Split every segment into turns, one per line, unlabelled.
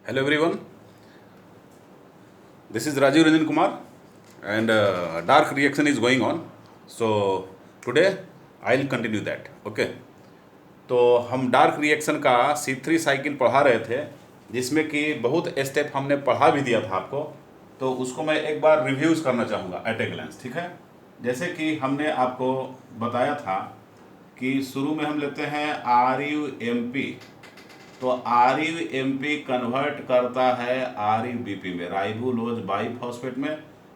Hello everyone, this is Rajiv Ranjan Kumar and dark reaction is going on. So today I'll continue that. Okay. तो हम dark reaction का C3 cycle पढ़ा रहे थे जिसमें कि बहुत स्टेप हमने पढ़ा भी दिया था आपको, तो उसको मैं एक बार रिव्यूज़ करना चाहूँगा एट ए ग्लैंस। ठीक है, जैसे कि हमने आपको बताया था कि शुरू में हम लेते हैं RUMP, तो RUMP कन्वर्ट करता है RUBP में, राइबोलोज बाइफॉस्फेट में।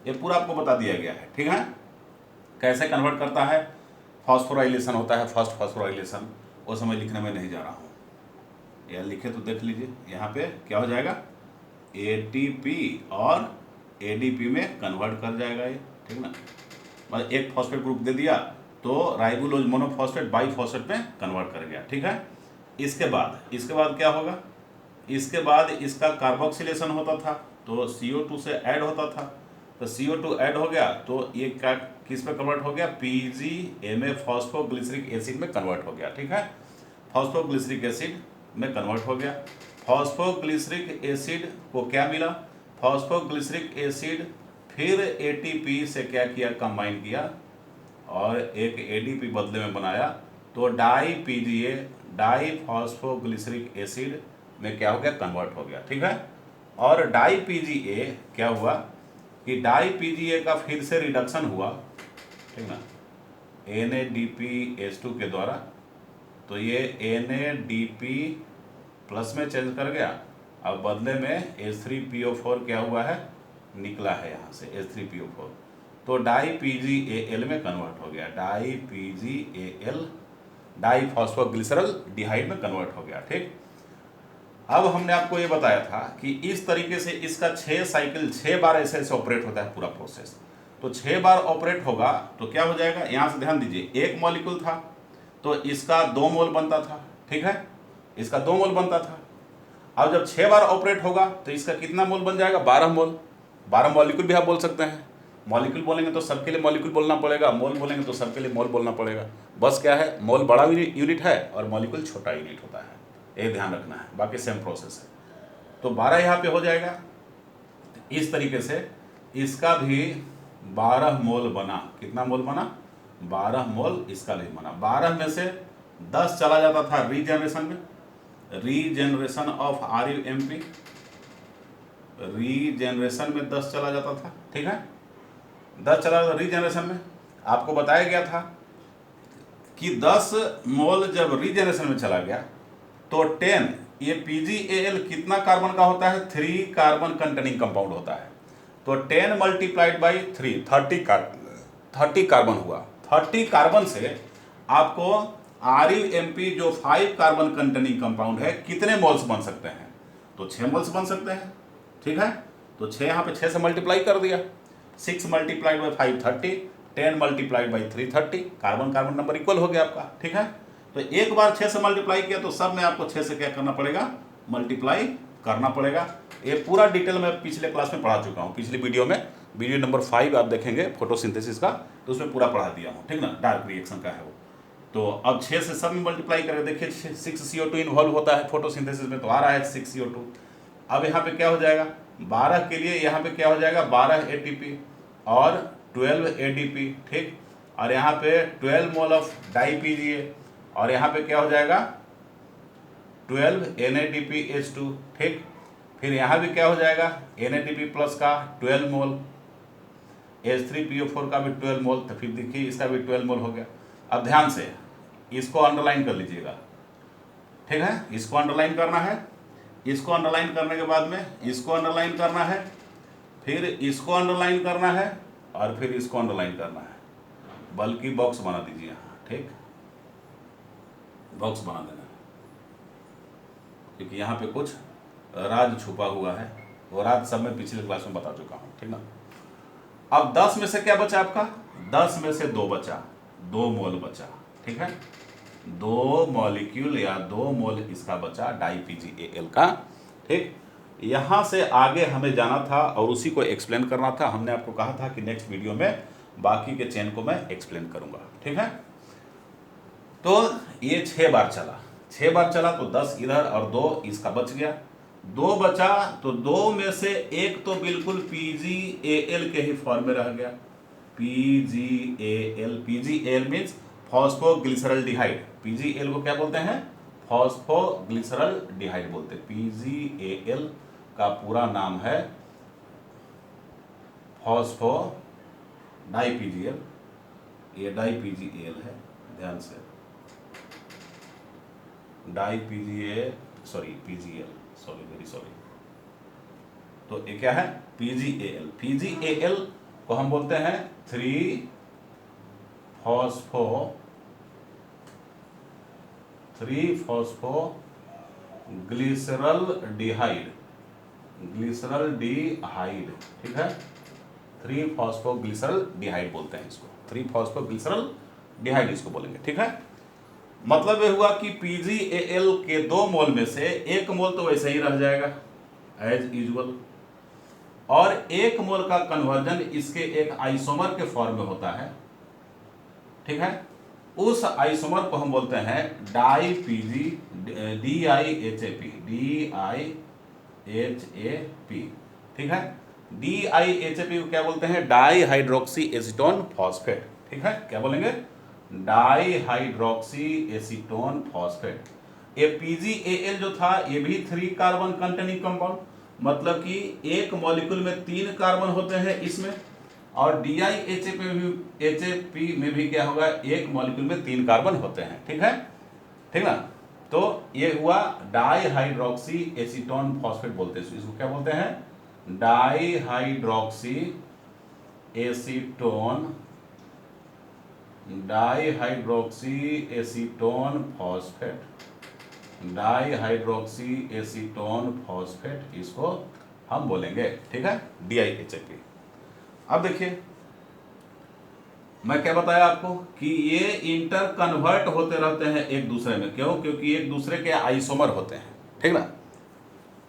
ये पूरा आपको बता दिया गया है। ठीक है, कैसे कन्वर्ट करता है, फॉस्फोराइलेशन होता है, फर्स्ट फॉस्फोराइलेशन, वो समय लिखने में नहीं जा रहा हूँ, यह लिखे तो देख लीजिए। यहाँ पे क्या हो जाएगा, ATP और ADP में कन्वर्ट कर जाएगा ये। ठीक ना, मतलब एक फॉस्फेट ग्रुप दे दिया तो राइबोलोज मोनोफॉस्फेट बाइफॉस्फेट में कन्वर्ट कर गया। ठीक है, इसके बाद क्या होगा, इसके बाद इसका कार्बोक्सिलेशन होता था तो CO2 से ऐड होता था, तो CO2 ऐड हो गया तो ये क्या किस में कन्वर्ट हो गया, PGMA फॉस्फोग्लिसरिक एसिड में कन्वर्ट हो गया। ठीक है, फॉस्फोग्लिसरिक एसिड में कन्वर्ट हो गया। फॉस्फोग्लिसरिक एसिड को क्या मिला, फॉस्फोग्लिसरिक एसिड फिर ATP से क्या किया, कंबाइन किया और एक ADP बदले में बनाया, तो डाई फॉस्फोग्लिसरिक एसिड में क्या हो गया, कन्वर्ट हो गया। ठीक है, और डाई PGA क्या हुआ कि डाई PGA का फिर से रिडक्शन हुआ, ठीक ना, NADPH2 के द्वारा, तो ये NADP प्लस में चेंज कर गया, अब बदले में H3PO4 क्या हुआ है, निकला है यहाँ से H3PO4, तो डाई PGAL में कन्वर्ट हो गया, डाई PGAL डाई फॉस्फोग्लिसरल डिहाइड में कन्वर्ट हो गया। ठीक, अब हमने आपको ये बताया था कि इस तरीके से इसका 6 साइकिल 6 बार ऐसे ऐसे ऑपरेट होता है पूरा प्रोसेस, तो 6 बार ऑपरेट होगा तो क्या हो जाएगा, यहाँ से ध्यान दीजिए, एक मॉलिक्यूल था तो इसका 2 मोल बनता था। ठीक है, इसका 2 मोल बनता था। अब जब 6 बार ऑपरेट होगा तो इसका कितना मोल बन जाएगा, 12 मोल। 12 मॉलिक्यूल भी आप बोल सकते हैं, मॉलिक्यूल बोलेंगे तो सबके लिए मॉलिक्यूल बोलना पड़ेगा, मोल बोलेंगे तो सबके लिए मोल बोलना पड़ेगा। बस क्या है, मोल बड़ा यूनिट है और मॉलिक्यूल छोटा यूनिट होता है, ये ध्यान रखना है, बाकी सेम प्रोसेस है। तो 12 यहाँ पे हो जाएगा। इस तरीके से इसका भी 12 मोल बना, कितना मोल बना, 12 मोल इसका भी बना। 12 में से 10 चला जाता था रीजनरेशन में, रीजनरेशन ऑफ RUMP, रीजनरेशन में 10 चला जाता था। ठीक है, 10 चला जाता रीजनरेशन में। आपको बताया गया था कि 10 मोल जब रीजनरेशन में चला गया तो 10, ये PGAL कितना कार्बन का होता है, 3 कार्बन कंटेनिंग कंपाउंड होता है, तो 10 मल्टीप्लाइड बाई 3, 30 कार्बन हुआ। 30 कार्बन से आपको RUMP जो 5 कार्बन कंटेनिंग कंपाउंड है कितने मोल्स बन सकते हैं, तो 6 मोल्स बन सकते हैं। ठीक है, तो 6 यहाँ पे 6 से मल्टीप्लाई कर दिया, 6 multiplied by 5 30, 10 multiplied by 3 30, carbon carbon number equal हो गया आपका। ठीक है, तो एक बार 6 से मल्टीप्लाई किया तो सब में आपको 6 से क्या करना पड़ेगा, मल्टीप्लाई करना पड़ेगा। ये पूरा डिटेल मैं पिछले क्लास में पढ़ा चुका हूँ, पिछली वीडियो में, वीडियो नंबर 5 आप देखेंगे फोटोसिंथेसिस का, तो उसमें पूरा पढ़ा दिया हूँ। ठीक ना, डार्क रिएक्शन का है वो। तो अब 6 से सब में मल्टीप्लाई करें, देखिए 6 CO2 इन्वॉल्व होता है फोटोसिंथेसिस में, तो आ रहा है 6 CO2। अब यहाँ पे क्या हो जाएगा, 12 के लिए यहाँ पे क्या हो जाएगा, 12 ATP और 12 ADP। ठीक, और यहाँ पे 12 मोल ऑफ डाई PGA, और यहाँ पे क्या हो जाएगा, 12 NADPH2। ठीक, फिर यहाँ भी क्या हो जाएगा, NADP प्लस का 12 मोल, H3PO4 का भी 12 मोल, तो फिर देखिए इसका भी 12 मोल हो गया। अब ध्यान से इसको अंडरलाइन कर लीजिएगा। ठीक है, इसको अंडरलाइन करना है, इसको अंडरलाइन करने के बाद में इसको अंडरलाइन करना है, फिर इसको अंडरलाइन करना है, और फिर इसको अंडरलाइन करना है, बल्कि बॉक्स बना दीजिए यहाँ। ठीक, बॉक्स बना देना है, क्योंकि यहाँ पे कुछ राज छुपा हुआ है, वो राज सब मैं पिछले क्लास में बता चुका हूँ। ठीक ना, अब 10 में से क्या बचा आपका, 10 में से 2 बचा, 2 मोल बचा। ठीक है, 2 मॉलिक्यूल या 2 मोल इसका बचा डाई PGAL का। ठीक, यहाँ से आगे हमें जाना था और उसी को एक्सप्लेन करना था। हमने आपको कहा था कि नेक्स्ट वीडियो में बाकी के चेन को मैं एक्सप्लेन करूँगा। ठीक है, तो ये 6 बार चला, 6 बार चला तो 10 इधर और 2 इसका बच गया, दो बचा, तो दो में से एक तो बिल्कुल PgAl के ही फॉर्म में रह गया। PgAl, PgAl means phosphoglyceraldehyde. PgAl को क्या बोलते हैं? फॉस्फोग्लिसरल्डिहाइड बोलते हैं। PgAl का पूरा नाम है फॉस्फो डाई-PgAl, ये डाई-PgAl है, ध्यान से, डाई-PgA, sorry PgAl, sorry, very sorry. तो ये क्या है? PgAl। PgAl को हम बोलते हैं 3-फॉस्फोग्लिसरल्डिहाइड, ग्लिसरल्डिहाइड, ठीक है, 3-फॉस्फोग्लिसरल्डिहाइड बोलते हैं इसको, 3-फॉस्फोग्लिसरल्डिहाइड इसको बोलेंगे, ठीक है। मतलब ये हुआ कि PgAl के 2 मोल में से 1 मोल तो वैसे ही रह जाएगा एज यूजुअल, और 1 मोल का कन्वर्जन इसके एक आइसोमर के फॉर्म में होता है, ठीक है। उस आइसोमर को हम बोलते हैं DIHAP, ठीक है। DIHAP को क्या बोलते हैं? डाई हाइड्रोक्सी एसीटोन फॉस्फेट, ठीक है। क्या बोलेंगे? Di hydroxy acetone phosphate. ये PgAl जो था ये भी 3 कार्बन कंटेनिंग कंपाउंड, मतलब कि एक मॉलिक्यूल में 3 कार्बन होते हैं इसमें, और DIHAP में भी क्या होगा? एक मॉलिक्यूल में 3 कार्बन होते हैं, ठीक है, ठीक ना। तो ये हुआ डाई हाइड्रोक्सी एसीटोन फॉस्फेट बोलते हैं इसको। क्या बोलते हैं? Di hydroxy acetone, di hydroxy acetone phosphate, di hydroxy acetone phosphate इसको हम बोलेंगे, ठीक है, DIHAP। अब देखिए मैं क्या बताया आपको कि ये इंटर कन्वर्ट होते रहते हैं एक दूसरे में। क्यों? क्योंकि एक दूसरे के आइसोमर होते हैं, ठीक ना।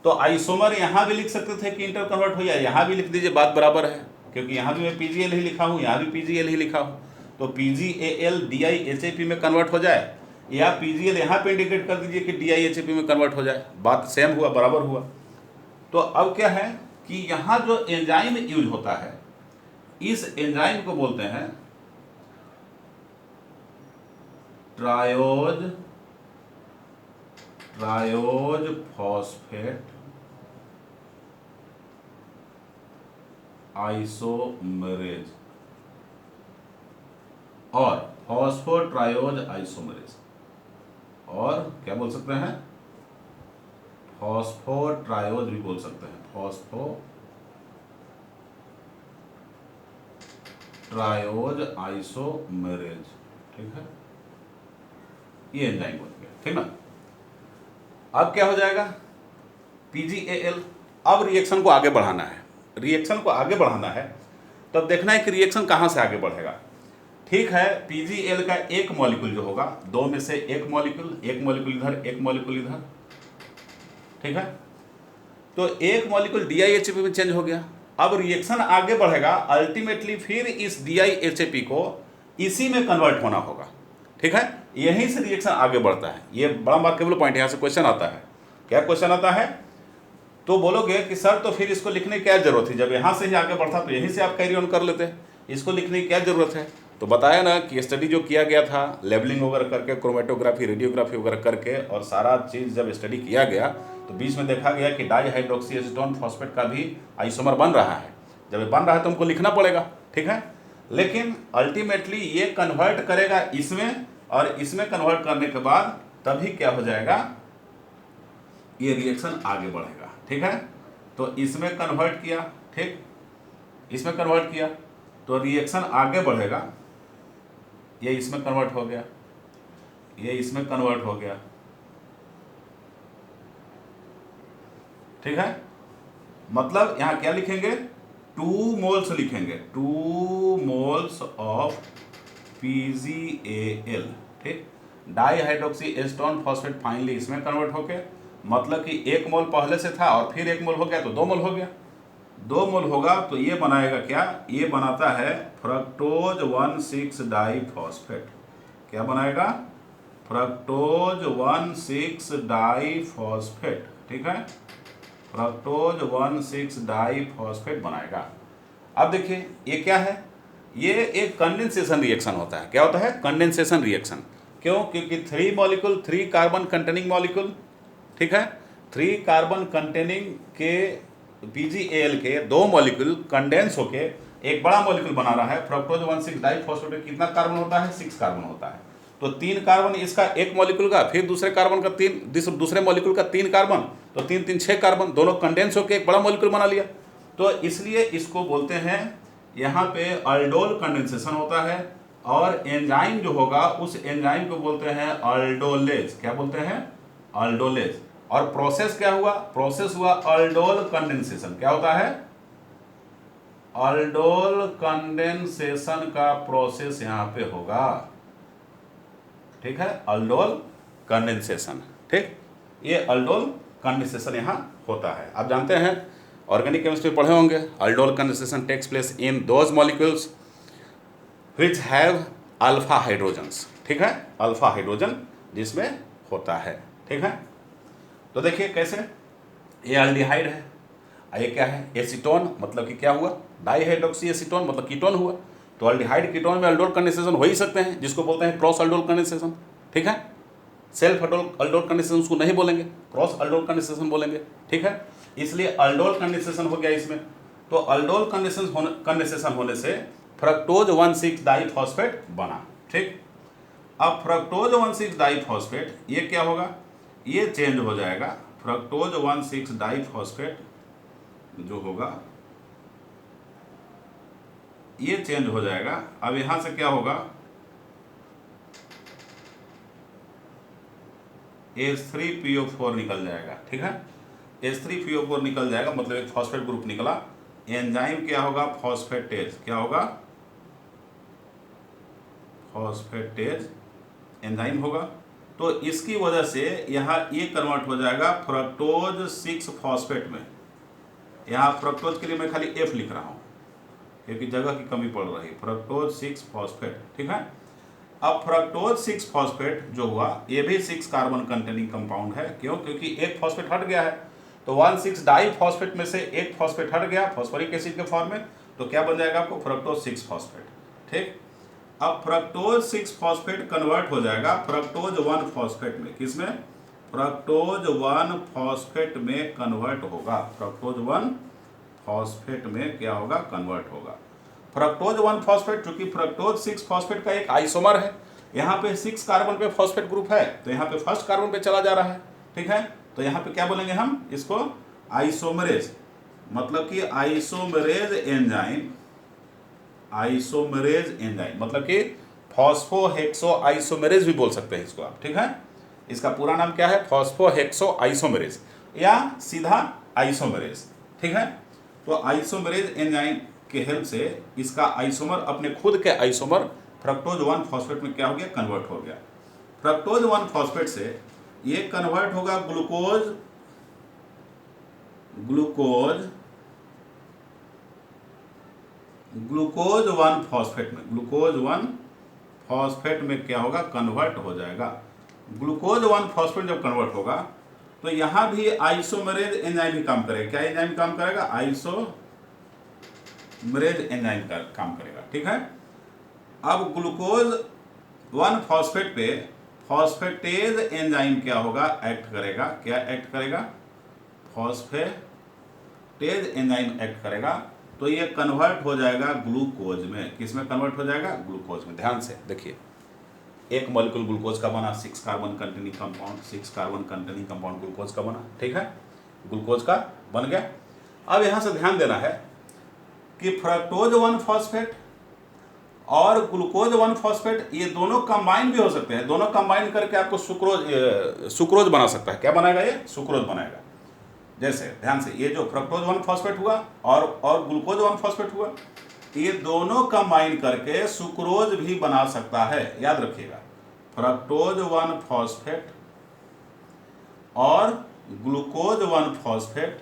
तो आइसोमर यहां भी लिख सकते थे कि इंटर कन्वर्ट हो जाए, यहां भी लिख दीजिए, बात बराबर है, क्योंकि यहां भी मैं PgAl ही लिखा हूं, यहां भी PgAl ही लिखा हूं। तो PgAl DIHAP में कन्वर्ट हो जाए, या PgAl यहां पे इंडिकेट कर दीजिए कि DIHAP में कन्वर्ट हो जाए, बात सेम हुआ, बराबर हुआ। तो अब क्या है कि यहां जो एंजाइम यूज होता है, इस एंजाइम को बोलते हैं ट्रायोज फॉस्फेट आइसोमरेज, और फॉस्फोट्रायोज आइसोमरेज, और क्या बोल सकते हैं? फॉस्फोट्रायोज भी बोल सकते हैं, फॉस्फोट्रायोज आइसोमरेज, ठीक है। ये एंजाइम बन गया, ठीक ना। अब क्या हो जाएगा? PgAl, अब रिएक्शन को आगे बढ़ाना है, रिएक्शन को आगे बढ़ाना है, तब देखना है कि रिएक्शन कहां से आगे बढ़ेगा, ठीक है। PgAl का एक मॉलिक्यूल जो होगा, 2 में से एक मॉलिक्यूल इधर, एक मॉलिक्यूल इधर, ठीक है। तो एक मॉलिक्यूल DIHAP में चेंज हो गया। अब रिएक्शन आगे बढ़ेगा, अल्टीमेटली फिर इस DIHAP को इसी में कन्वर्ट होना होगा, ठीक है। यहीं से रिएक्शन आगे बढ़ता है। ये बड़ा मार्केबल पॉइंट है, यहाँ से क्वेश्चन आता है। क्या क्वेश्चन आता है? तो बोलोगे कि सर तो फिर इसको लिखने की क्या जरूरत है, जब यहाँ से ही आगे बढ़ता तो यहीं से आप कैरी ऑन कर लेते, इसको लिखने की क्या जरूरत है? तो बताया ना कि स्टडी जो किया गया था, लेबलिंग वगैरह करके, क्रोमेटोग्राफी, रेडियोग्राफी वगैरह करके, और सारा चीज़ जब स्टडी किया गया तो बीच में देखा गया कि डाई हाइड्रोक्सी एसीटोन फॉस्फेट का भी आइसोमर बन रहा है। जब ये बन रहा है तो हमको लिखना पड़ेगा, ठीक है। लेकिन अल्टीमेटली ये कन्वर्ट करेगा इसमें, और इसमें कन्वर्ट करने के बाद तभी क्या हो जाएगा? ये रिएक्शन आगे बढ़ेगा, ठीक है। तो इसमें कन्वर्ट किया, ठीक, इसमें कन्वर्ट किया तो रिएक्शन आगे बढ़ेगा। ये इसमें कन्वर्ट हो गया, ये इसमें कन्वर्ट हो गया, ठीक है। मतलब यहां क्या लिखेंगे? 2 मोल्स लिखेंगे, 2 मोल्स ऑफ PgAl, ठीक। Di hydroxy acetone phosphate finally इसमें कन्वर्ट हो गया, मतलब कि 1 मोल पहले से था और फिर 1 मोल हो गया तो 2 मोल हो गया। 2 मोल होगा तो ये बनाएगा क्या? ये बनाता है फ्रक्टोज 1,6 डाईफॉस्फेट। क्या बनाएगा? फ्रक्टोज 1,6 डाईफॉस्फेट, ठीक है। फ्रक्टोज 1,6 डाइफॉस्फेट बनाएगा। अब देखिए ये क्या है, ये एक कंडेंसेशन रिएक्शन होता है। क्या होता है? Condensation reaction. क्यों? क्योंकि 3 मॉलिक्यूल, 3 कार्बन कंटेनिंग मॉलिक्यूल, ठीक है, 3 कार्बन कंटेनिंग के PgAl के 2 मॉलिक्यूल कंडेंस होके एक बड़ा मॉलिक्यूल बना रहा है। फ्रक्टोज 1,6 डाइफॉस्फेट में कितना कार्बन होता है? 6 कार्बन होता है। तो 3 कार्बन इसका एक मॉलिक्यूल का, फिर दूसरे कार्बन का दूसरे मॉलिक्यूल का 3 कार्बन, तो 3 3 6 कार्बन, दोनों कंडेंस होकर एक बड़ा मॉलिक्यूल बना लिया। तो इसलिए इसको बोलते हैं, यहाँ पे अल्डोल कंडेंसेशन होता है, और एंजाइम जो होगा उस एंजाइम को बोलते हैं अल्डोलेज। क्या बोलते हैं? अल्डोलेज। और प्रोसेस क्या हुआ? प्रोसेस हुआ अल्डोल कंडेंसेशन। क्या होता है? अल्डोल कंडेंसेशन का प्रोसेस यहां पे होगा, ठीक है, अल्डोल कंडेंसेशन। ठीक, ये अल्डोल कंडेंसेशन यहां होता है। आप जानते हैं, ऑर्गेनिक केमिस्ट्री पढ़े होंगे, aldol condensation takes place in those molecules which have alpha hydrogens. ठीक है, अल्फा हाइड्रोजन जिसमें होता है। ठीक है, तो देखिए कैसे, ये अल्डिहाइड है, ये क्या है? एसीटोन, मतलब कि क्या हुआ? डाईहाइड्रोक्सी एसीटोन, मतलब कीटोन हुआ। तो अल्डिहाइड कीटोन में अल्डोल कंडेंसेशन हो ही सकते हैं, जिसको बोलते हैं क्रॉस अल्डोल कंडेंसेशन। ठीक है, सेल्फ अल्डोल कंडेंसेशन उसको नहीं बोलेंगे, क्रॉस अल्डोल कंडेंसेशन बोलेंगे। ठीक है, इसलिए अल्डोल कंडेंसेशन हो गया इसमें। तो अल्डोल कंडेंसेशन होने से फ्रक्टोज 1,6 डाइफॉस्फेट बना। ठीक, अब फ्रक्टोज 1,6 डाइफॉस्फेट ये क्या होगा? ये चेंज हो जाएगा। फ्रक्टोज 1,6 डाइफॉस्फेट जो होगा ये चेंज हो जाएगा। अब यहां से क्या होगा? H3PO4 निकल जाएगा। ठीक है, H3PO4 निकल जाएगा, मतलब एक फॉस्फेट ग्रुप निकला। एंजाइम क्या होगा? फॉस्फेटेज। क्या होगा? फॉस्फेटेज एंजाइम होगा। तो इसकी वजह से यहाँ ये कन्वर्ट हो जाएगा फ्रक्टोज 6 फॉस्फेट में। यहाँ फ्रक्टोज के लिए मैं खाली F लिख रहा हूँ क्योंकि जगह की कमी पड़ रही है। Fructose 6 phosphate. ठीक है, अब फ्रक्टोज 6 फॉस्फेट जो हुआ ये भी 6 कार्बन कंटेनिंग कंपाउंड है। क्यों? क्योंकि एक फॉस्फेट हट गया है। तो 1,6 डाइफॉस्फेट में से एक फॉस्फेट हट गया फॉस्फोरिक एसिड के फॉर्म में, तो क्या बन जाएगा आपको? Fructose 6 phosphate. ठीक, अब फ्रक्टोज 6 फॉस्फेट कन्वर्ट हो जाएगा फ्रक्टोज 1 फॉस्फेट में। किसमें? फ्रक्टोज 1 फॉस्फेट में कन्वर्ट होगा। फ्रक्टोज 1 फॉस्फेट में क्या होगा? कन्वर्ट होगा। फ्रक्टोज 1 फॉस्फेट, चूंकि फ्रक्टोज 6 फॉस्फेट का एक आइसोमर है, यहाँ पे 6 कार्बन पे फॉस्फेट ग्रुप है, तो यहाँ पे फर्स्ट कार्बन पे चला जा रहा है। ठीक है, तो यहाँ पे क्या बोलेंगे हम इसको? आइसोमरेज, मतलब कि आइसोमरेज एंजाइम। आइसोमरेज एंजाइम मतलब कि फॉस्फोहेक्सो आइसोमेरेज भी बोल सकते हैं इसको आप। ठीक है, इसका पूरा नाम क्या है? फॉस्फोहेक्सो आइसोमेरेज या सीधा आइसोमेरेज। ठीक है, तो आइसोमेरेज एंजाइम के हेल्प से इसका आइसोमर, अपने खुद के आइसोमर फ्रक्टोज 1 फॉस्फेट में क्या हो गया? कन्वर्ट हो गया। फ्रक्टोज 1 फॉस्फेट से ये कन्वर्ट होगा ग्लूकोज 1 फॉस्फेट में। ग्लूकोज 1 फॉस्फेट में क्या होगा? कन्वर्ट हो जाएगा। ग्लूकोज 1 फॉस्फेट जब कन्वर्ट होगा तो यहां भी आइसोमरेज एंजाइम ही काम करेगा। क्या एंजाइम काम करेगा? आइसोमरेज एंजाइम का काम करेगा। ठीक है, अब ग्लूकोज 1 फॉस्फेट पे फॉस्फेटेज एंजाइम क्या होगा? एक्ट करेगा। क्या एक्ट करेगा? फॉस्फेटेज एंजाइम एक्ट करेगा। तो ये कन्वर्ट हो जाएगा ग्लूकोज में। किस में कन्वर्ट हो जाएगा? ग्लूकोज में। ध्यान से देखिए, एक मॉलिक्यूल ग्लूकोज का बना, 6 carbon containing compound, 6 carbon containing compound glucose का बना। ठीक है, ग्लूकोज का बन गया। अब यहां से ध्यान देना है कि फ्रक्टोज 1 फॉस्फेट और ग्लूकोज 1 फॉस्फेट ये दोनों कंबाइन भी हो सकते हैं। दोनों कंबाइन करके आपको सुक्रोज बना सकता है। क्या बनाएगा? ये सुक्रोज बनाएगा। जैसे ध्यान से, ये जो फ्रक्टोज 1 फॉस्फेट हुआ और ग्लूकोज 1 फॉस्फेट हुआ, ये दोनों कंबाइन करके सुक्रोज भी बना सकता है। याद रखिएगा, फ्रक्टोज 1 फॉस्फेट और ग्लूकोज 1 फॉस्फेट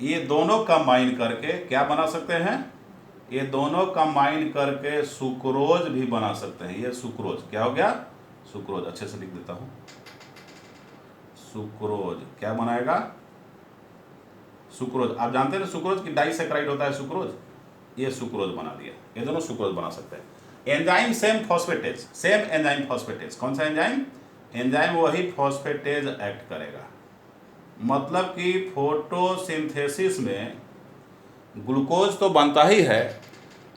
ये दोनों कंबाइन करके क्या बना सकते हैं? ये दोनों कंबाइन करके सुक्रोज भी बना सकते हैं। ये सुक्रोज क्या हो गया? सुक्रोज। अच्छे से लिख देता हूं, सुक्रोज क्या बनाएगा? सुक्रोज, आप जानते हैं ना सुक्रोज की डाइसैकेराइड होता है सुक्रोज, ये सुक्रोज बना दिया, ये दोनों सुक्रोज बना सकते हैं। Enzyme same phosphatase, same enzyme phosphatase, कौन सा एंजाइम? एंजाइम वही फॉस्फेटेज एक्ट करेगा, मतलब कि फोटोसिंथेसिस में ग्लूकोज तो बनता ही है,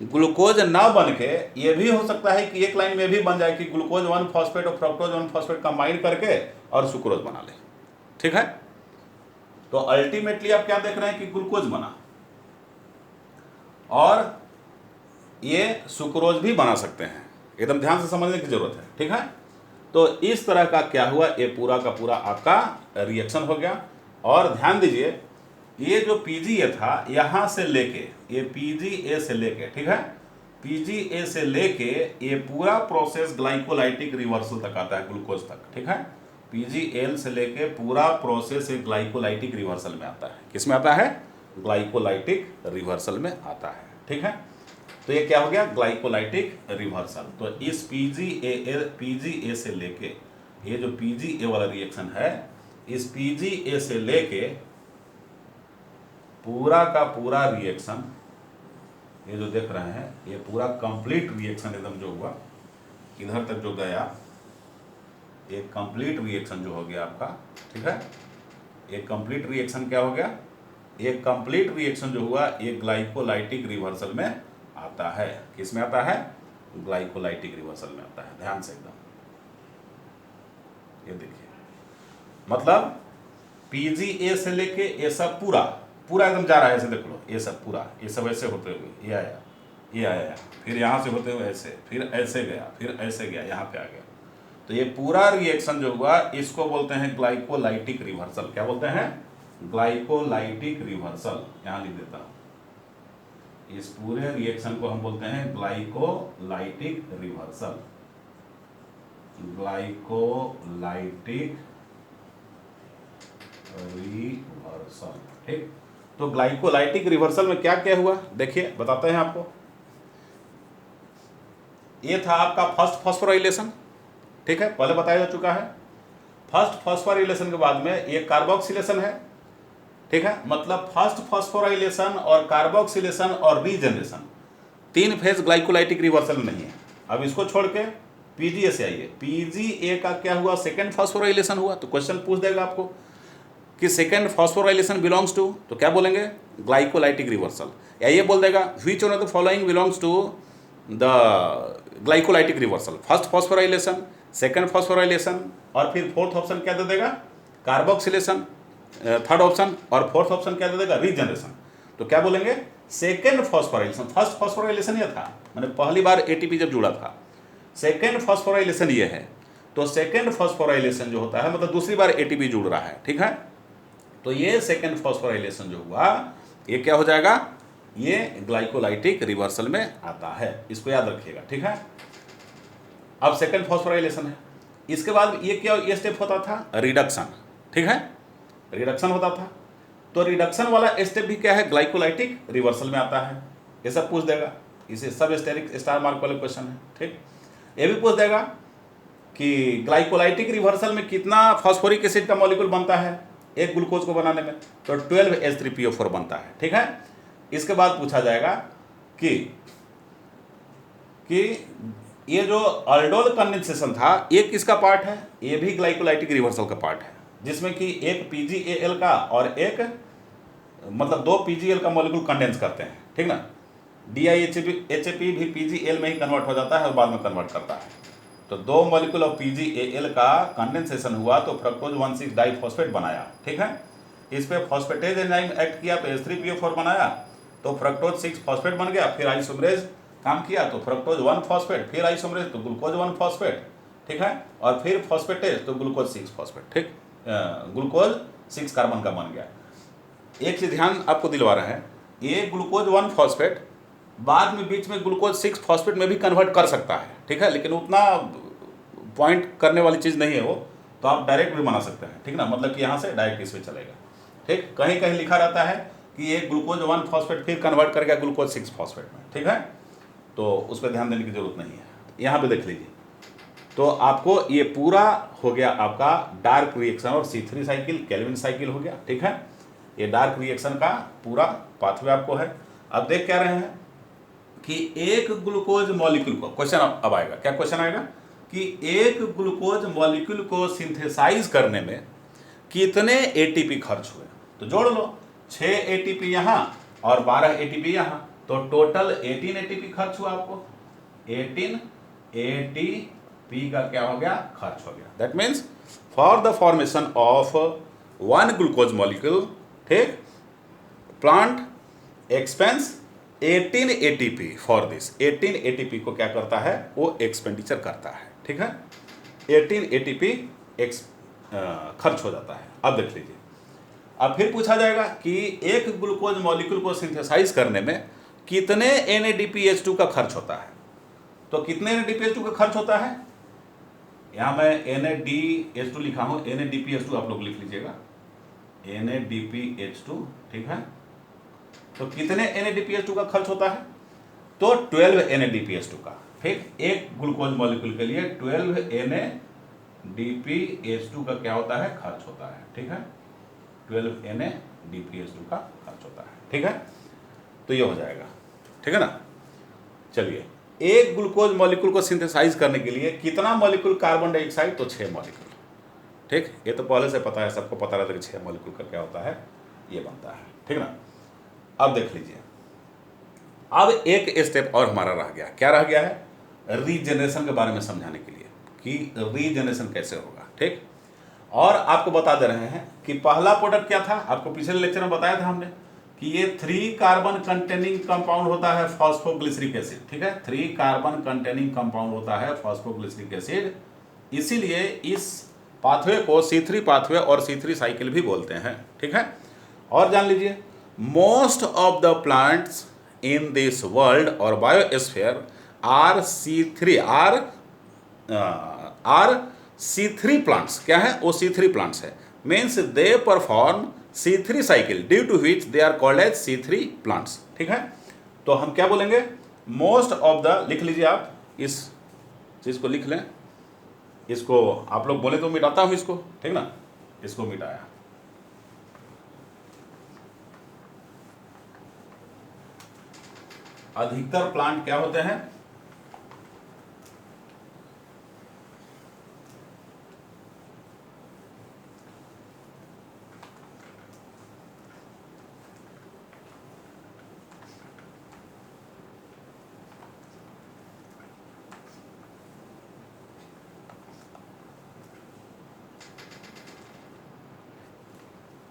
ग्लूकोज ना बन के ये भी हो सकता है कि एक लाइन में भी बन जाए कि ग्लूकोज 1 फॉस्फेट और फ्रक्टोज 1 फॉस्फेट कंबाइन करके और सुक्रोज बना ले, ठीक है। तो अल्टीमेटली आप क्या देख रहे हैं कि ग्लूकोज बना और ये सुक्रोज भी बना सकते हैं, एकदम ध्यान से समझने की जरूरत है, ठीक है। तो इस तरह का क्या हुआ, ये पूरा का पूरा आपका रिएक्शन हो गया। और ध्यान दीजिए ये जो पीजीए था यहाँ से लेके, ये पीजीए से लेके, ठीक है, पीजीए से लेके ये पूरा प्रोसेस ग्लाइकोलाइटिक रिवर्सल तक आता है, ग्लूकोज तक, ठीक है। पीजीएल से लेके पूरा प्रोसेस एक ग्लाइकोलाइटिक रिवर्सल में आता है, किस में आता है? ग्लाइकोलाइटिक रिवर्सल में आता है, ठीक है। तो ये क्या हो गया? Glycolytic reversal. तो इस पीजीए से लेके, ये जो पीजीए वाला रिएक्शन है, इस पीजीए से लेके पूरा का पूरा रिएक्शन, ये जो देख रहे हैं, ये पूरा कंप्लीट रिएक्शन एकदम जो हुआ, इधर तक जो गया, एक कंप्लीट रिएक्शन जो हो गया आपका, ठीक है। एक कंप्लीट रिएक्शन क्या हो गया? एक कंप्लीट रिएक्शन जो हुआ ये ग्लाइकोलाइटिक रिवर्सल में आता है, किस में आता है? ग्लाइकोलाइटिक रिवर्सल में आता है, ध्यान से एकदम, ये देखिए, मतलब पीजीए से लेके ये सब पूरा पूरा एकदम जा रहा है, ऐसे देख लो, ये सब पूरा, ये सब ऐसे होते हुए ये आया, ये आया, फिर यहाँ से होते हुए ऐसे, फिर ऐसे गया, फिर ऐसे गया, यहाँ पे आ गया। तो ये पूरा रिएक्शन जो हुआ इसको बोलते हैं ग्लाइकोलाइटिक रिवर्सल। क्या बोलते हैं? Glycolytic reversal. यहाँ लिख देता हूँ, इस पूरे रिएक्शन को हम बोलते हैं ग्लाइकोलाइटिक रिवर्सल, ग्लाइकोलाइटिक रिवर्सल, ठीक। तो ग्लाइकोलाइटिक रिवर्सल में क्या क्या हुआ देखिए, बताते हैं आपको। ये था आपका फर्स्ट फॉस्फोराइलेशन, ठीक है, पहले बताया जा चुका है। फर्स्ट फॉस्फोराइलेशन के बाद में ये कार्बोक्सिलेशन है, ठीक है, मतलब फर्स्ट फॉस्फोराइलेशन और कार्बोक्सिलेशन और रीजनरेशन, 3 फेज ग्लाइकोलाइटिक रिवर्सल में नहीं है। अब इसको छोड़ के पीजीए से आइए, पीजीए का क्या हुआ? सेकेंड फॉस्फोराइलेशन हुआ। तो क्वेश्चन पूछ देगा आपको कि सेकेंड फॉस्फोराइलेशन बिलोंग्स टू, तो क्या बोलेंगे? Glycolytic reversal. या ये बोल देगा which one of the following belongs to the glycolytic reversal? First phosphorylation, second phosphorylation, और फिर फोर्थ ऑप्शन क्या दे देगा? कार्बोक्सिलेशन, थर्ड ऑप्शन, और फोर्थ ऑप्शन क्या दे देगा? रीजनरेशन। तो क्या बोलेंगे? Second phosphorylation. फर्स्ट फॉस्फोराइलेशन ये था, मैंने पहली बार एटीपी जब जुड़ा था, सेकेंड फॉस्फोराइलेशन ये है। तो सेकेंड फॉस्फोराइलेशन जो होता है मतलब दूसरी बार एटीपी जुड़ रहा है, ठीक है। तो ये सेकेंड फॉस्फोराइलेशन जो हुआ ये क्या हो जाएगा? ये ग्लाइकोलाइटिक रिवर्सल में आता है, इसको याद रखिएगा, ठीक है। अब सेकेंड फॉस्फोराइलेशन है, इसके बाद ये क्या, ये स्टेप होता था? रिडक्शन, ठीक है, रिडक्शन होता था। तो रिडक्शन वाला स्टेप भी क्या है? ग्लाइकोलाइटिक रिवर्सल में आता है। ये सब पूछ देगा, इसे सब स्टेरिक स्टार मार्क वाले क्वेश्चन है, ठीक। ये भी पूछ देगा कि ग्लाइकोलाइटिक रिवर्सल में कितना फॉस्फोरिक एसिड का मॉलिक्यूल बनता है एक ग्लूकोज को बनाने में? तो 12H3PO4 बनता है, ठीक है। इसके बाद पूछा जाएगा कि ये जो अल्डोल कंडेंसेशन था ये किसका पार्ट है? ये भी ग्लाइकोलाइटिक रिवर्सल का पार्ट है, जिसमें कि एक PgAl का और एक मतलब 2 PgL का मॉलिक्यूल कंडेंस करते हैं, ठीक ना। DIHAP भी PgL में ही कन्वर्ट हो जाता है और बाद में कन्वर्ट करता है। तो 2 मॉलिक्यूल ऑफ PgAl का कंडेंसेशन हुआ तो फ्रक्टोज 1,6 डाइफॉस्फेट बनाया, ठीक है। इस पे फॉस्फेटेज एंजाइम एक्ट किया तो H3PO4 बनाया, तो फ्रक्टोज 6 फॉस्फेट बन गया। फिर आइसोमरेज काम किया तो फ्रक्टोज 1 फॉस्फेट, फिर आइसोमरेज तो ग्लूकोज 1 फॉस्फेट, ठीक है, और फिर फॉस्फेटेज तो ग्लूकोज 6 फॉस्फेट, ठीक, ग्लूकोज 6 कार्बन का बन गया। एक चीज ध्यान आपको दिलवा रहा है, ये ग्लूकोज 1 फॉस्फेट बाद में बीच में ग्लूकोज 6 फॉस्फेट में भी कन्वर्ट कर सकता है, ठीक है, लेकिन उतना पॉइंट करने वाली चीज़ नहीं है वो, तो आप डायरेक्ट भी बना सकते हैं, ठीक ना, मतलब कि यहाँ से डायरेक्ट इसमें चलेगा, ठीक। कहीं कहीं लिखा रहता है कि ये ग्लूकोज 1 फॉस्फेट फिर कन्वर्ट करेगा ग्लूकोज 6 फॉस्फेट में, ठीक है, तो उस पर ध्यान देने की जरूरत नहीं है। यहाँ पे देख लीजिए, तो आपको ये पूरा हो गया आपका डार्क रिएक्शन और C3 साइकिल, केल्विन साइकिल हो गया, ठीक है। ये डार्क रिएक्शन का पूरा पाथवे आपको है। अब देख क्या रहे हैं कि एक ग्लूकोज मॉलिक्यूल को, क्वेश्चन अब आएगा, क्या क्वेश्चन आएगा कि एक ग्लूकोज मॉलिक्यूल को सिंथेसाइज करने में कितने एटीपी खर्च हुए। तो जोड़ लो, 6 एटीपी यहाँ और 12 एटीपी यहाँ, तो टोटल 18 एटीपी खर्च हुआ आपको। 18 एटीपी का क्या हो गया, खर्च हो गया। That means for the formation of 1 glucose molecule, ठीक, plant expense 18 ATP for this. 18 ATP को क्या करता है, वो एक्सपेंडिचर करता है, ठीक है। 18 एटीपी खर्च हो जाता है। अब देख लीजिए, अब फिर पूछा जाएगा कि एक ग्लूकोज मॉलिक्यूल को सिंथेसाइज करने में कितने NADPH2 का खर्च होता है। तो कितने NADPH2 का खर्च होता है, यहां मैं NADH2 लिखा हूं, NADPH2 आप लोग लिख लीजिएगा, NADPH2, ठीक है। तो कितने NADPH2 का खर्च होता है, तो 12 NADPH2 का। फिर एक ग्लूकोज मॉलिक्यूल के लिए 12 NADPH2 का क्या होता है, खर्च होता है, ठीक है। 12 NADPH2 का खर्च होता है, ठीक है। तो ये हो जाएगा, ठीक है ना। चलिए, एक ग्लूकोज मॉलिक्यूल को सिंथेसाइज करने के लिए कितना मॉलिक्यूल कार्बन डाइऑक्साइड, तो 6 मॉलिक्यूल, ठीक। ये तो पहले से पता है, सबको पता रहता है कि 6 मॉलिक्यूल का क्या होता है, ये बनता है, ठीक ना। अब देख लीजिए, अब एक स्टेप और हमारा रह गया। क्या रह गया है, रीजनरेशन के बारे में समझाने के लिए कि रीजनरेशन कैसे होगा, ठीक। और आपको बता दे रहे हैं कि पहला प्रोडक्ट क्या था, आपको पिछले लेक्चर में बताया था हमने कि ये 3 कार्बन कंटेनिंग कंपाउंड होता है फॉस्फोग्लिसरिक एसिड, ठीक है। 3 कार्बन कंटेनिंग कंपाउंड होता है फॉस्फोग्लिसरिक एसिड, इसीलिए इस पाथवे को C3 पाथवे और C3 साइकिल भी बोलते हैं, ठीक है। और जान लीजिए, most of the plants in this world और बायोस्फीयर आर C3 प्लांट्स। क्या है वो, C3 प्लांट्स है। Means they perform C3 cycle, due to which they are called as C3 plants, ठीक है। तो हम क्या बोलेंगे, मोस्ट ऑफ द, लिख लीजिए आप, इस चीज को लिख लें, इसको आप लोग बोले तो मिटाता हूं इसको, ठीक ना, इसको मिटाया। अधिकतर प्लांट क्या होते हैं,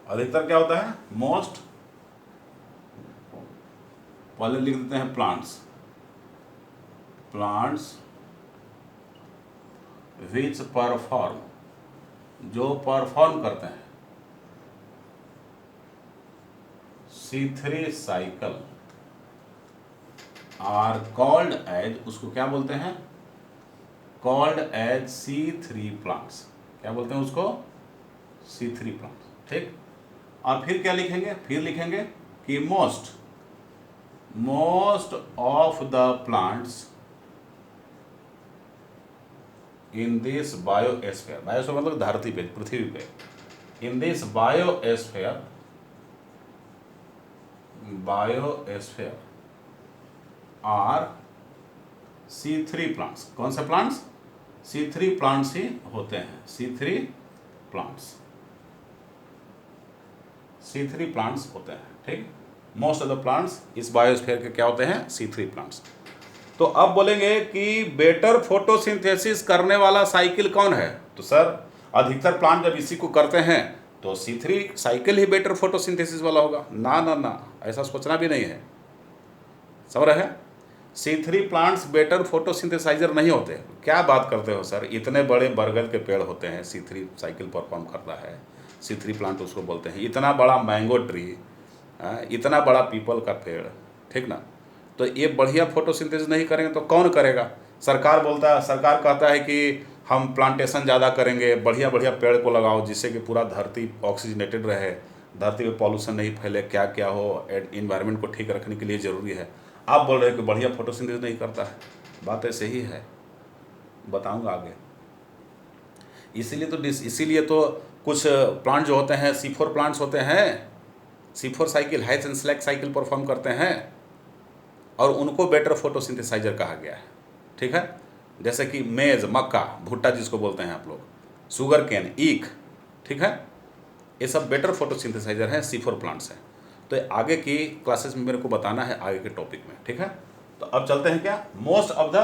अधिकतर क्या होता है, मोस्ट, पहले लिख देते हैं प्लांट्स, प्लांट्स विच परफॉर्म, जो परफॉर्म करते हैं C3 cycle are called as, उसको क्या बोलते हैं, कॉल्ड एज C3 प्लांट्स। क्या बोलते हैं उसको, C3 प्लांट्स, ठीक। और फिर क्या लिखेंगे, फिर लिखेंगे कि most of the plants in this biosphere, biosphere मतलब धरती पे, पृथ्वी पे, in this biosphere are C3 plants. कौन से प्लांट्स, C3 प्लांट्स ही होते हैं, C3 प्लांट्स, C3 प्लांट्स होते हैं, ठीक। मोस्ट ऑफ द प्लांट्स इस बायोस्फीयर के क्या होते हैं, C3 प्लांट्स। तो अब बोलेंगे कि बेटर फोटोसिंथेसिस करने वाला साइकिल कौन है, तो सर अधिकतर प्लांट जब इसी को करते हैं तो C3 साइकिल ही बेटर फोटोसिंथेसिस वाला होगा। ना ना ना, ऐसा सोचना भी नहीं है, समझ रहे हैं। C3 प्लांट्स बेटर फोटोसिंथेसाइजर नहीं होते। क्या बात करते हो सर, इतने बड़े बरगद के पेड़ होते हैं, C3 साइकिल परफॉर्म करता है, C3 प्लांट उसको बोलते हैं। इतना बड़ा मैंगो ट्री, इतना बड़ा पीपल का पेड़, ठीक ना, तो ये बढ़िया फोटोसिंथेसिस नहीं करेंगे तो कौन करेगा। सरकार कहता है कि हम प्लांटेशन ज़्यादा करेंगे, बढ़िया बढ़िया पेड़ को लगाओ जिससे कि पूरा धरती ऑक्सीजनेटेड रहे, धरती में पॉल्यूशन नहीं फैले, क्या क्या हो, इन्वायरमेंट को ठीक रखने के लिए ज़रूरी है। आप बोल रहे हो कि बढ़िया फोटोसिंथेसिस नहीं करता है, बात ऐसे ही है, बताऊंगा आगे। इसीलिए तो कुछ प्लांट जो होते हैं C4 प्लांट्स होते हैं, C4 cycle hatch and slag cycle perform करते हैं और उनको बेटर फोटोसिंथेसाइजर कहा गया है। ठीक है, जैसे कि मेज, मक्का, भुट्टा जिसको बोलते हैं आप लोग, शुगर केन, ईख, ठीक है, ये सब बेटर फोटोसिंथेसाइजर हैं, C4 प्लांट्स हैं। तो ये आगे की क्लासेस में मेरे को बताना है आगे के टॉपिक में। ठीक है, तो अब चलते हैं क्या, most of the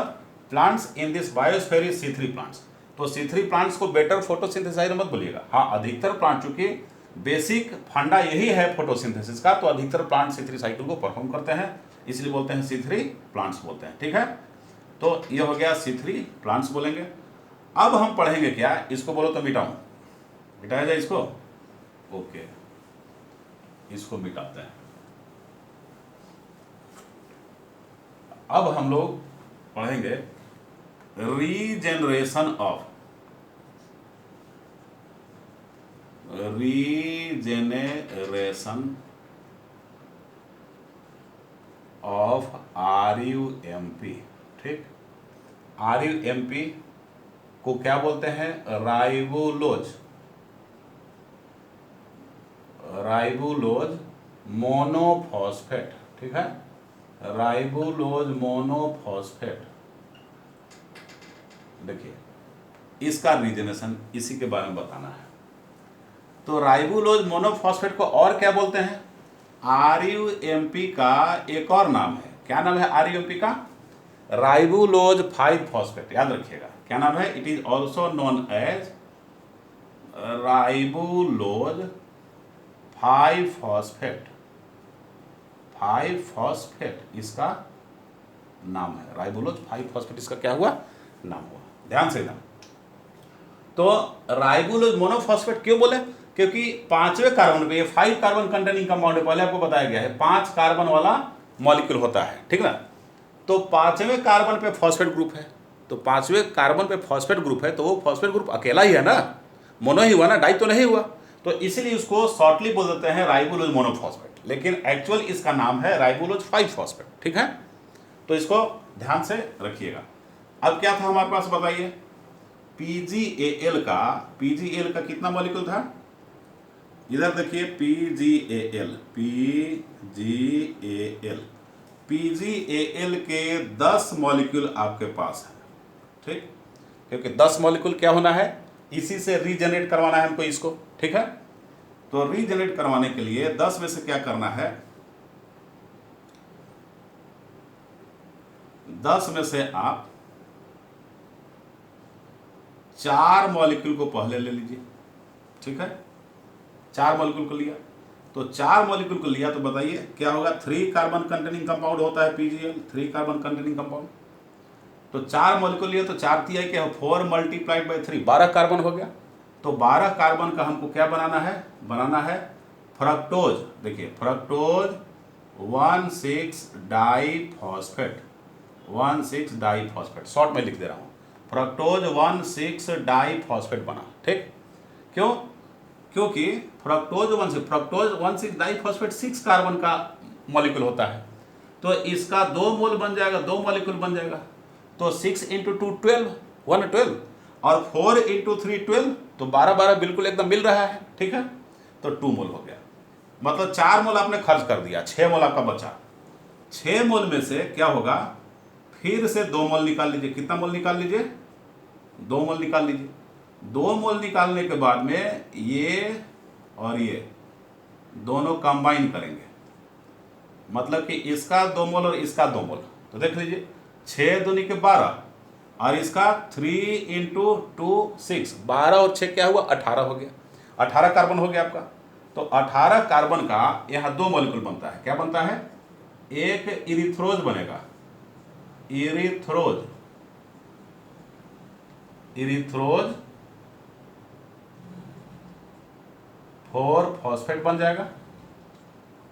plants in this biosphere is C3 plants. तो C3 प्लांट्स को बेटर फोटोसिंथेसाइजर मत बोलिएगा। हाँ, अधिकतर प्लांट, चूंकि बेसिक फंडा यही है फोटोसिंथेसिस का, तो अधिकतर प्लांट C3 साइकिल को परफॉर्म करते हैं, इसलिए बोलते हैं C3 प्लांट्स बोलते हैं। ठीक है, तो ये हो गया C3 प्लांट्स बोलेंगे। अब हम पढ़ेंगे क्या, इसको बोलो तो मिटाऊं, मिटाया जाए इसको, ओके, इसको मिटाते हैं। अब हम लोग पढ़ेंगे रीजेनरेशन ऑफ RUMP। ठीक, RUMP को क्या बोलते हैं, राइबुलोज मोनोफॉस्फेट। ठीक है, राइबुलोज मोनोफॉस्फेट। देखिए, इसका रीजनेशन इसी के बारे में बताना है। तो राइबुलोज मोनोफॉस्फेट को और क्या बोलते हैं, RUMP का एक और नाम है। क्या नाम है RUMP का, राइबुलोज 5 फॉस्फेट। याद रखिएगा, क्या नाम है, it is also known as ribulose 5 phosphate. 5 phosphate इसका नाम है, राइबुलोज 5 फॉस्फेट इसका क्या हुआ, नाम हुआ। ध्यान से एकदम। तो राइबुलोज मोनोफॉस्फेट क्यों बोले, क्योंकि 5वें कार्बन पे, ये 5 कार्बन कंटेनिंग कंपाउंड है, पहले आपको बताया गया है 5 कार्बन वाला मॉलिक्यूल होता है। ठीक ना, तो 5वें कार्बन पे फॉस्फेट ग्रुप है, तो 5वें कार्बन पे फॉस्फेट ग्रुप है, तो वो फॉस्फेट ग्रुप अकेला ही है ना, मोनो ही हुआ ना, डाई तो नहीं हुआ। तो इसलिए उसको शॉर्टली बोल देते हैं राइबुलोज मोनोफॉस्फेट, लेकिन एक्चुअल इसका नाम है राइबुलोज 5 फॉस्फेट। ठीक है, तो इसको ध्यान से रखिएगा। अब क्या था हमारे पास, बताइए, PgAl का कितना मॉलिक्यूल था, इधर देखिए, PgAl के 10 मॉलिक्यूल आपके पास है। ठीक, क्योंकि 10 मॉलिक्यूल क्या होना है, इसी से रीजनरेट करवाना है हमको इसको। ठीक है, तो रीजनरेट करवाने के लिए 10 में से क्या करना है, 10 में से आप 4 मॉलिक्यूल को पहले ले लीजिए। ठीक है, 4 मॉलिक्यूल को लिया, तो 4 मॉलिक्यूल को लिया तो बताइए क्या होगा, 3 कार्बन कंटेनिंग कंपाउंड होता है PgL, 3 कार्बन कंटेनिंग कंपाउंड। तो 4 मॉलिक्यूल लिया तो 4 तिया क्या, 4 मल्टीप्लाइड बाई 3, 12 कार्बन हो गया। तो 12 कार्बन का हमको क्या बनाना है, फ्रक्टोज। देखिए, फ्रक्टोज 1,6 डाइफॉस्फेट, 1,6 डाइफॉस्फेट, शॉर्ट में लिख दे रहा हूं, फ्रक्टोज 1,6 डाइफॉस्फेट बना। ठीक, क्यों, क्योंकि फ्रक्टोज 1,6 डाइफॉस्फेट 6 कार्बन का मॉलिक्यूल होता है, तो इसका 2 मोल बन जाएगा, 2 मॉलिक्यूल बन जाएगा। तो 6 × 2 12, 112, और 4 × 3 12, तो 12 बिल्कुल एकदम मिल रहा है। ठीक है, तो 2 मोल हो गया, मतलब 4 मोल आपने खर्च कर दिया, 6 मोल आपका बचा। 6 मोल में से क्या होगा, फिर से 2 मोल निकाल लीजिए। कितना मोल निकाल लीजिए, 2 मोल निकाल लीजिए। 2 मोल निकालने के बाद में ये और ये दोनों कंबाइन करेंगे, मतलब कि इसका 2 मोल और इसका 2 मोल। तो देख लीजिए, 6 दूनी के 12, और इसका 3 × 2 6, 12 और 6 क्या हुआ, 18 हो गया, 18 कार्बन हो गया आपका। तो 18 कार्बन का यहाँ 2 मॉलिक्यूल बनता है। क्या बनता है, एक इरिथ्रोज बनेगा, इरिथ्रोज 4 फॉस्फेट बन जाएगा,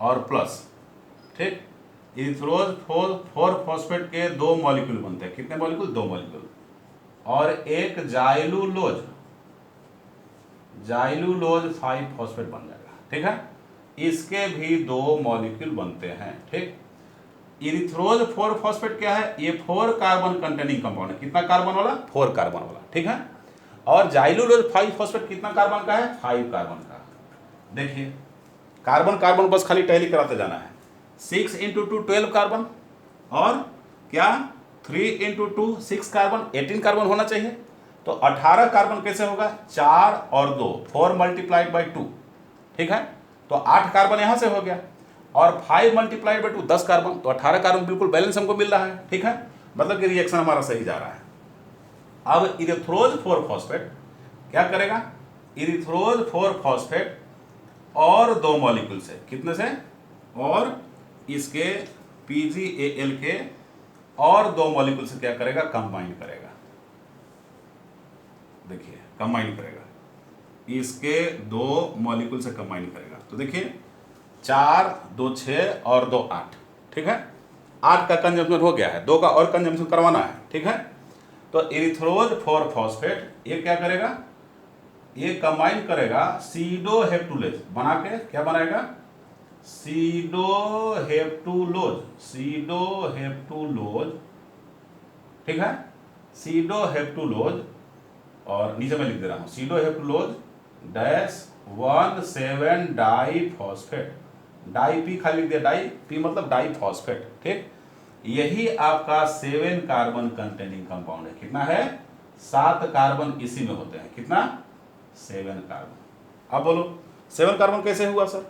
और प्लस, ठीक, इरिथ्रोज 4 फॉस्फेट के 2 मॉलिक्यूल बनते हैं। कितने मॉलिक्यूल, 2 मॉलिक्यूल, और एक जाइलूलोज 5 फॉस्फेट बन जाएगा। ठीक है, इसके भी 2 मॉलिक्यूल बनते हैं। ठीक, इरिथ्रोज 4 फॉस्फेट क्या है, ये 4 कार्बन कंटेनिंग कंपाउंड है। कितना कार्बन वाला, 4 कार्बन वाला। ठीक है, और जाइलूलोज 5 फॉस्फेट कितना कार्बन का है, 5 कार्बन का। देखिए, कार्बन कार्बन बस खाली टैली कराते जाना है। 6 × 2 12 कार्बन, और क्या 3 × 2 6 कार्बन 18 कार्बन होना चाहिए। तो 18 कार्बन कैसे होगा, 4 और 2 4 × 2, ठीक है। तो 8 कार्बन यहां से हो गया, और 5 × 2 10 कार्बन, तो 18 कार्बन बिल्कुल बैलेंस हमको मिल रहा है, ठीक है। मतलब कि रिएक्शन हमारा सही जा रहा है। अब इरिथ्रोज 4-फॉस्फेट क्या करेगा, इरिथ्रोज 4-फॉस्फेट और 2 मॉलिक्यूल से, कितने से, और इसके PgAl के और 2 मॉलिक्यूल से क्या करेगा, कंबाइन करेगा। देखिए कंबाइन करेगा, इसके 2 मॉलिक्यूल से कंबाइन करेगा। तो देखिए 4 2 6 और 2 8, ठीक है। 8 का कंजम्पशन हो गया है, 2 का और कंजम्पशन करवाना है, ठीक है। तो इरिथ्रोज 4-फॉस्फेट ये क्या करेगा, ये कंबाइन करेगा सीडोहेप्टुलेज बना के, क्या बनाएगा, सीडोहेप्टुलोज, सीडोहेप्टुलोज, ठीक है, सीडोहेप्टुलोज। और नीचे मैं लिख दे रहा हूं सीडोहेप्टुलोज -1,7 डाइफॉस्फेट, डाई पी खाली लिख दिया, डाई पी मतलब डाइफॉस्फेट, ठीक। यही आपका 7 कार्बन कंटेनिंग कंपाउंड है। कितना है, 7 कार्बन इसी में होते हैं, कितना, 7 कार्बन। अब बोलो 7 कार्बन कैसे हुआ सर,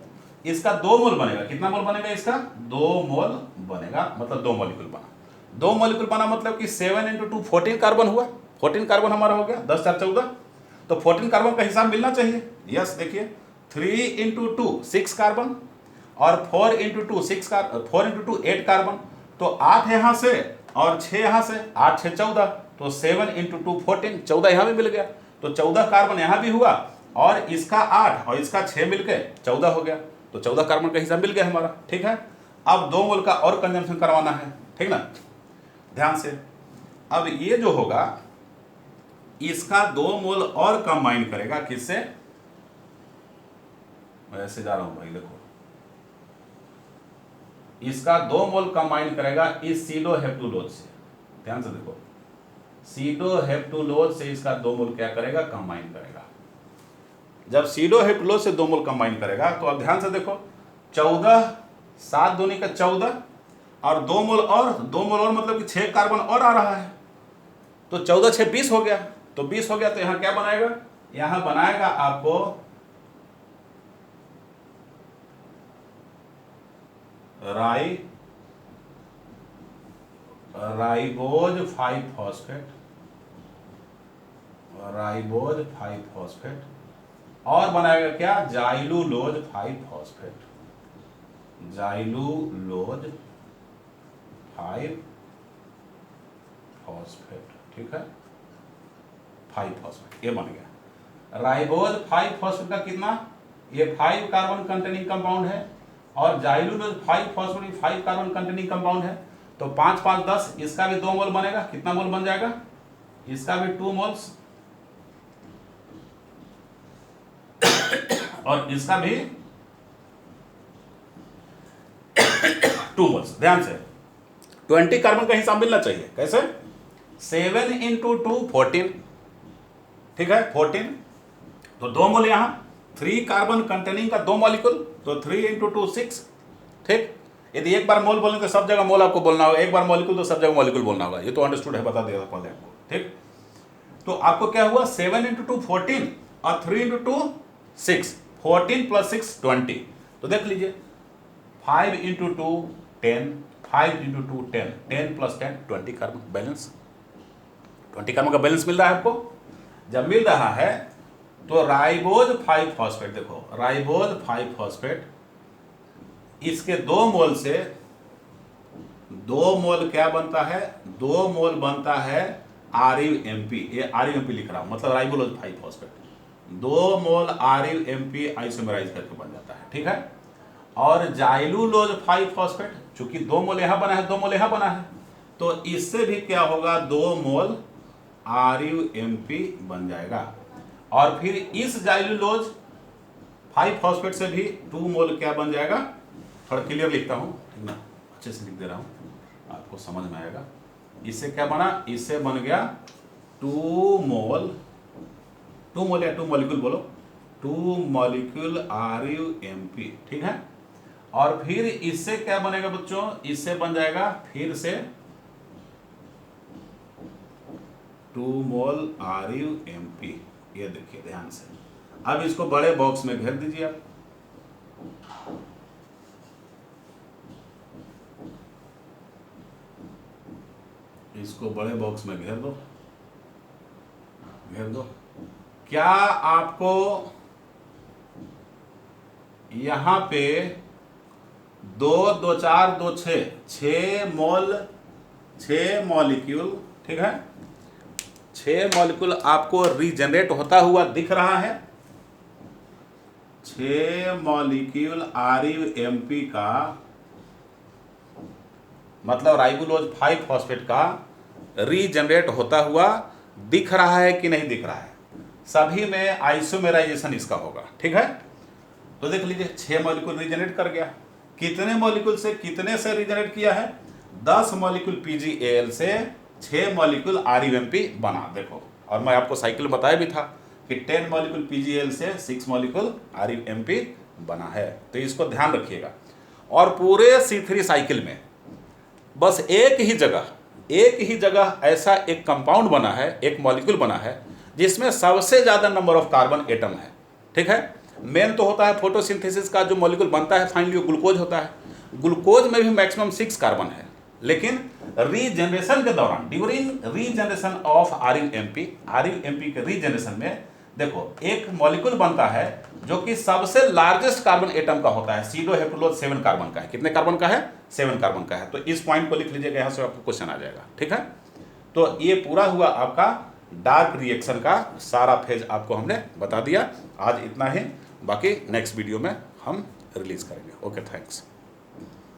इसका 2 मोल बनेगा, कितना मोल बनेगा, इसका 2 मोल बनेगा, मतलब 2 मॉलिक्यूल बना। 2 मॉलिक्यूल बना मतलब कि 7 × 2 14 कार्बन हुआ, 14 कार्बन हमारा हो गया, 10 4 14। तो 14 कार्बन का हिसाब मिलना चाहिए। यस देखिए 3 × 2 6 कार्बन, और 4 × 2 6 कार्बन, 4 × 2 8 कार्बन। तो 8 यहां से और 6 यहां से, 8 6 14, तो 7 × 2 14, 14 यहां भी मिल गया। तो 14 कार्बन यहां भी हुआ, और इसका 8 और इसका 6 मिलके 14 हो गया। तो 14 कार्बन का हिसाब मिल गया हमारा, ठीक है। अब 2 मोल का और कंजम्पशन करवाना है, ठीक ना, ध्यान से। अब ये जो होगा इसका 2 मोल और कंबाइन करेगा, किससे, मैं ऐसे जा रहा हूं भाई, देखो इसका 2 मोल कंबाइन करेगा इस सीडोहेप्टुलोज से, ध्यान से देखो, सीडोहेप्टुलोज से इसका 2 मोल क्या करेगा, कंबाइन करेगा। जब सीडोहेप्टुलोज से 2 मोल कंबाइन करेगा, तो अब ध्यान से देखो 14 7 दूनी का 14, और 2 मोल और, 2 मोल और मतलब कि 6 कार्बन और आ रहा है। तो 14 6 20 हो गया, तो 20 हो गया, तो यहां क्या बनाएगा, यहां बनाएगा आपको राइबोज 5-फॉस्फेट, राइबोज 5-फॉस्फेट, और बनाएगा क्या, जाइलुलोज 5-फॉस्फेट, जाइलुलोज 5-फॉस्फेट, ठीक है, 5-फॉस्फेट ये बन गया। राइबोज 5-फॉस्फेट का कितना, ये 5 कार्बन कंटेनिंग कंपाउंड है, और जाइलुलोज 5-फॉस्फेट 5 कार्बन कंटेनिंग कंपाउंड है। तो 5 5 10, इसका भी 2 मोल बनेगा, कितना मोल बन जाएगा, इसका भी 2 मोल्स, और इसका भी 2 मोल्स। ध्यान से 20 कार्बन का हिसाब मिलना चाहिए, कैसे, 7 × 2 14, ठीक है 14, तो 2 मोल यहां, 3 कार्बन कंटेनिंग का 2 मॉलिक्यूल, तो 3 × 2 6, ठीक। यदि एक बार मोल बोलें तो सब जगह मोल आपको बोलना होगा, एक बार मॉलिक्यूल तो सब जगह मॉलिक्यूल बोलना होगा, ये तो अंडरस्टूड है, बता दिया था पहले आपको, ठीक। तो आपको क्या हुआ, 7 × 2 14 और 3 × 2 6, 14 + 6 20। तो देख लीजिए 5 × 2 10, 5 × 2 10, 10 + 10 20 कार्बन, बैलेंस 20 कार्बन का बैलेंस मिल रहा है आपको। जब मिल रहा है तो राइबोज 5-फॉस्फेट, देखो राइबोज 5-फॉस्फेट, इसके 2 मोल से 2 मोल क्या बनता है, 2 मोल बनता है RuMp, ये RuMp लिख रहा हूं, मतलब राइबोलोज 5-फॉस्फेट, 2 मोल RuMp आइसोमेराइज करके बन जाता है, ठीक है। और जाइलुलोज 5-फॉस्फेट, चूंकि 2 मोल यहां बना है, 2 मोल यहां बना है, तो इससे भी क्या होगा, 2 मोल RuMp बन जाएगा। और फिर इस जाइलुलोज 5-फॉस्फेट से भी 2 मोल क्या बन जाएगा, थोड़ा क्लियर लिखता हूं, ठीक ना, अच्छे से लिख दे रहा हूं, आपको समझ में आएगा। इससे क्या बना, इससे बन गया 2 मोल, 2 मोल या 2 मॉलिक्यूल बोलो, 2 मॉलिक्यूल RUMP, ठीक है। और फिर इससे क्या बनेगा बच्चों, इससे बन जाएगा फिर से 2 मोल RUMP। ये देखिए ध्यान से, अब इसको बड़े बॉक्स में घेर दीजिए आप। इसको बड़े बॉक्स में घेर दो, घेर दो। क्या आपको यहां पे 2 2 4 2 6 6 मॉलिक्यूल, ठीक है, 6 मॉलिक्यूल आपको रीजनरेट होता हुआ दिख रहा है। 6 मॉलिक्यूल RUMP का मतलब राइबोलोज 5 फॉस्फेट का रीजनरेट होता हुआ दिख रहा है कि नहीं दिख रहा है। सभी में आइसोमेराइजेशन इसका होगा, ठीक है। तो देख लीजिए 6 मॉलिक्यूल रीजनरेट कर गया। कितने मॉलिक्यूल से कितने से रीजनरेट किया है? 10 मॉलिक्यूल PgAl से 6 मॉलिक्यूल RUMP बना। देखो, और मैं आपको साइकिल बताया भी था कि 10 मॉलिक्यूल PgAl से 6 मॉलिक्यूल RUMP बना है। तो इसको ध्यान रखिएगा। और पूरे C3 साइकिल में बस एक ही जगह ऐसा एक कंपाउंड बना है, एक मॉलिक्यूल बना है जिसमें सबसे ज़्यादा नंबर ऑफ कार्बन एटम है, ठीक है। मेन तो होता है फोटोसिंथेसिस का जो मॉलिक्यूल बनता है फाइनली ग्लूकोज होता है। ग्लूकोज में भी मैक्सिमम 6 कार्बन है, लेकिन रीजनरेशन के दौरान, ड्यूरिंग रीजनरेशन ऑफ RUMP के रीजनरेशन में देखो एक मॉलिक्यूल बनता है जो कि सबसे लार्जेस्ट कार्बन एटम का होता है। सीडोहेप्टुलोज 7 कार्बन का है। कितने कार्बन का है? 7 कार्बन का है। तो इस पॉइंट को लिख लीजिएगा, यहाँ से आपको क्वेश्चन आ जाएगा, ठीक है। तो ये पूरा हुआ आपका डार्क रिएक्शन का सारा फेज आपको हमने बता दिया। आज इतना ही, बाकी नेक्स्ट वीडियो में हम रिलीज करेंगे। Okay, thanks.